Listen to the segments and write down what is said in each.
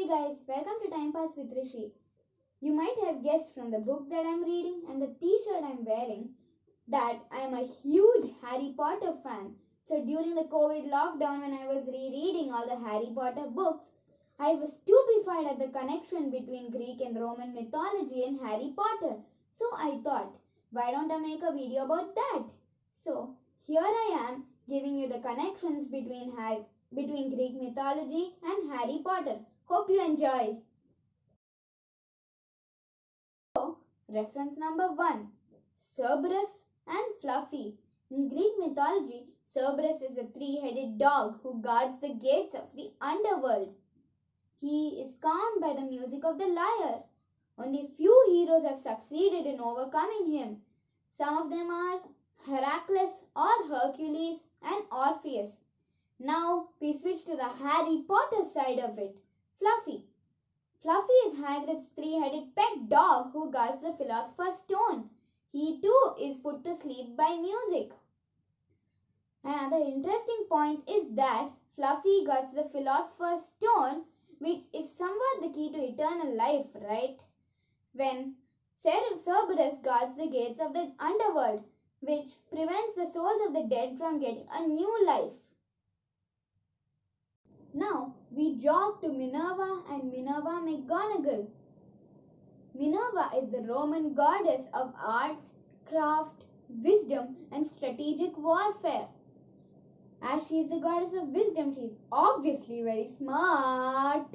Hey guys, welcome to Time Pass with Rishi. You might have guessed from the book that I'm reading and the t-shirt I'm wearing that I'm a huge Harry Potter fan. So during the COVID lockdown when I was rereading all the Harry Potter books, I was stupefied at the connection between Greek and Roman mythology and Harry Potter. So I thought, why don't I make a video about that? So here I am giving you the connections between Greek mythology and Harry Potter. Hope you enjoy. So, reference number 1. Cerberus and Fluffy. In Greek mythology, Cerberus is a three-headed dog who guards the gates of the underworld. He is calmed by the music of the lyre. Only few heroes have succeeded in overcoming him. Some of them are Heracles or Hercules and Orpheus. Now we switch to the Harry Potter side of it. Fluffy. Fluffy is Hagrid's three-headed pet dog who guards the Philosopher's Stone. He too is put to sleep by music. Another interesting point is that Fluffy guards the Philosopher's Stone, which is somewhat the key to eternal life, right? When Cerberus guards the gates of the underworld, which prevents the souls of the dead from getting a new life. Now we jog to Minerva and Minerva McGonagall. Minerva is the Roman goddess of arts, craft, wisdom and strategic warfare. As she is the goddess of wisdom, she is obviously very smart.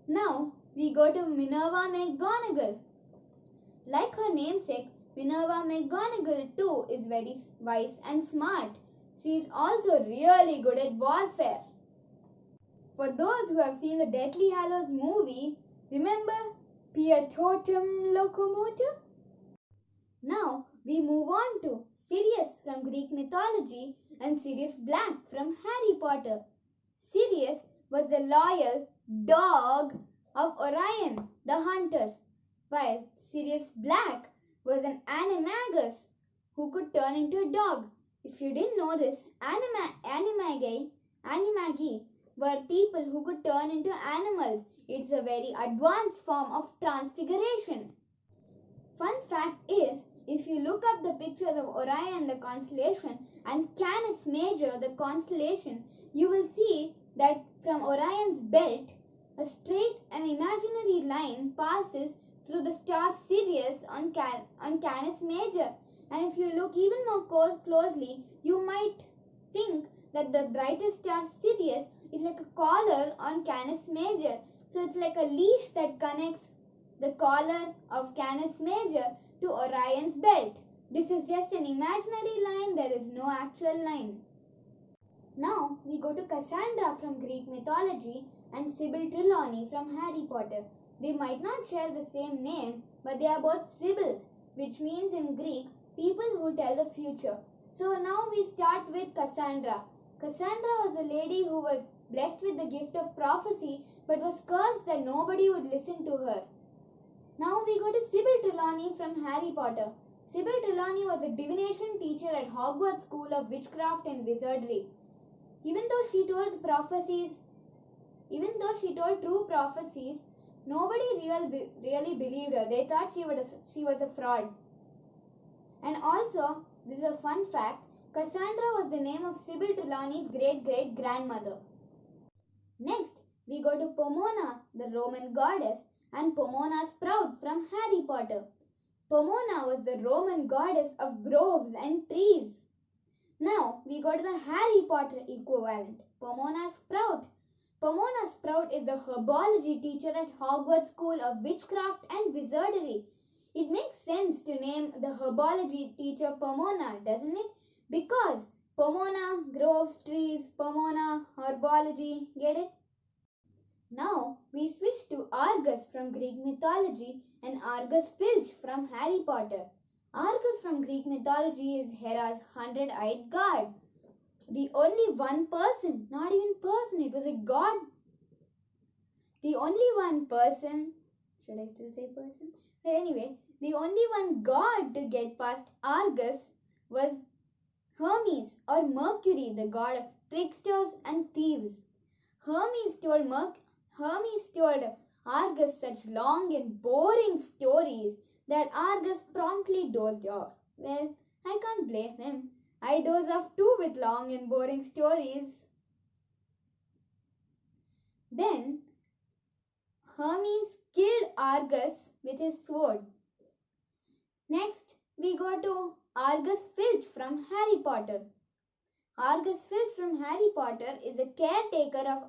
Now we go to Minerva McGonagall. Like her namesake, Minerva McGonagall too is very wise and smart. She is also really good at warfare. For those who have seen the Deathly Hallows movie, remember Pietotum Locomotor? Now we move on to Sirius from Greek mythology and Sirius Black from Harry Potter. Sirius was the loyal dog of Orion, the hunter, while Sirius Black was an animagus who could turn into a dog. If you didn't know this, animagi were people who could turn into animals. It's a very advanced form of transfiguration. Fun fact is, if you look up the pictures of Orion the constellation and Canis Major the constellation, you will see that from Orion's belt, a straight and imaginary line passes through the star Sirius on Canis Major. And if you look even more closely, you might think that the brightest star Sirius is like a collar on Canis Major. So it's like a leash that connects the collar of Canis Major to Orion's belt. This is just an imaginary line, there is no actual line. Now we go to Cassandra from Greek mythology and Sybil Trelawney from Harry Potter. They might not share the same name, but they are both Sibyls, which means in Greek, people who tell the future. So now we start with Cassandra. Cassandra was a lady who was blessed with the gift of prophecy but was cursed that nobody would listen to her. Now we go to Sybil Trelawney from Harry Potter. Sybil Trelawney was a divination teacher at Hogwarts School of Witchcraft and Wizardry. Even though she told true prophecies, nobody really believed her. They thought she was a fraud. And also, this is a fun fact, Cassandra was the name of Sybil Trelawney's great-great-grandmother. Next, we go to Pomona, the Roman goddess, and Pomona Sprout from Harry Potter. Pomona was the Roman goddess of groves and trees. Now, we go to the Harry Potter equivalent, Pomona Sprout. Pomona Sprout is the herbology teacher at Hogwarts School of Witchcraft and Wizardry. It makes sense to name the herbology teacher Pomona, doesn't it? Because Pomona, groves, trees, Pomona, herbology, get it? Now we switch to Argus from Greek mythology and Argus Filch from Harry Potter. Argus from Greek mythology is Hera's 100-eyed guard. The only one person, not even person, it was a god. The only one person, should I still say person? But anyway, the only one god to get past Argus was Hermes or Mercury, the god of tricksters and thieves. Hermes told Argus such long and boring stories that Argus promptly dozed off. Well, I can't blame him. I doze off too with long and boring stories. Then Hermes killed Argus with his sword. Next, we go to Argus Filch from Harry Potter. Argus Filch from Harry Potter is a caretaker of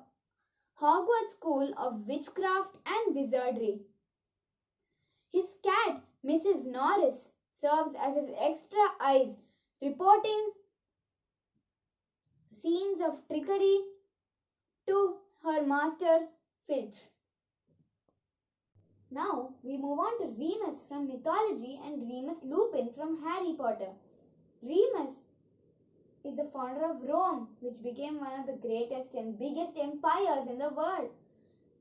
Hogwarts School of Witchcraft and Wizardry. His cat, Mrs. Norris, serves as his extra eyes, reporting scenes of trickery to her master, Filch. Now we move on to Remus from mythology and Remus Lupin from Harry Potter. Remus is the founder of Rome, which became one of the greatest and biggest empires in the world.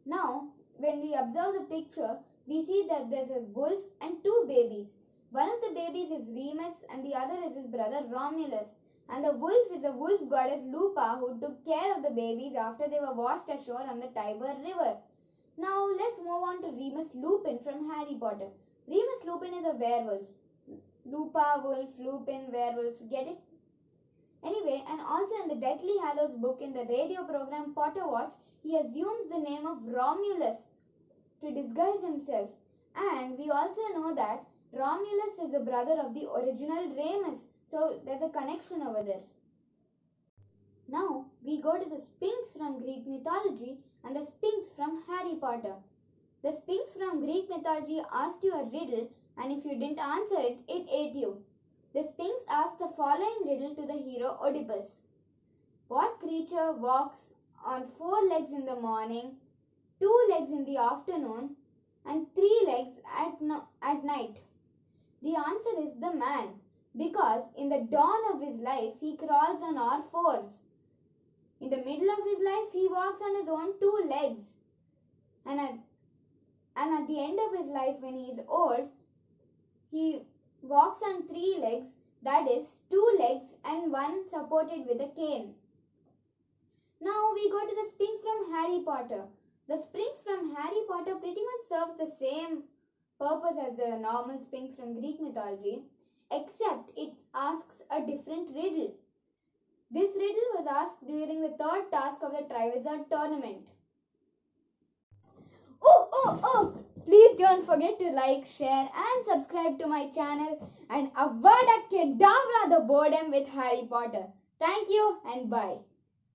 Now, when we observe the picture, we see that there's a wolf and two babies. One of the babies is Remus and the other is his brother Romulus. And the wolf is the wolf goddess Lupa, who took care of the babies after they were washed ashore on the Tiber River. Now, let's move on to Remus Lupin from Harry Potter. Remus Lupin is a werewolf. Lupa, wolf, Lupin, werewolf. Get it? Anyway, and also in the Deathly Hallows book in the radio program Potter Watch, he assumes the name of Romulus to disguise himself. And we also know that Romulus is the brother of the original Remus. So there's a connection over there. Now we go to the Sphinx from Greek mythology and the Sphinx from Harry Potter. The Sphinx from Greek mythology asked you a riddle, and if you didn't answer it, it ate you. The Sphinx asked the following riddle to the hero Oedipus. What creature walks on 4 legs in the morning, 2 legs in the afternoon, and 3 legs at night? The answer is the man, because in the dawn of his life, he crawls on all 4s. In the middle of his life, he walks on his own 2 legs. And at the end of his life, when he is old, he walks on 3 legs, that is 2 legs and 1 supported with a cane. Now we go to the Sphinx from Harry Potter. The Sphinx from Harry Potter pretty much serves the same purpose as the normal Sphinx from Greek mythology, except it asks a different riddle. This riddle was asked during the 3rd task of the Triwizard Tournament. Oh! Please don't forget to like, share and subscribe to my channel and Avada Kedavra the boredom with Harry Potter. Thank you and bye.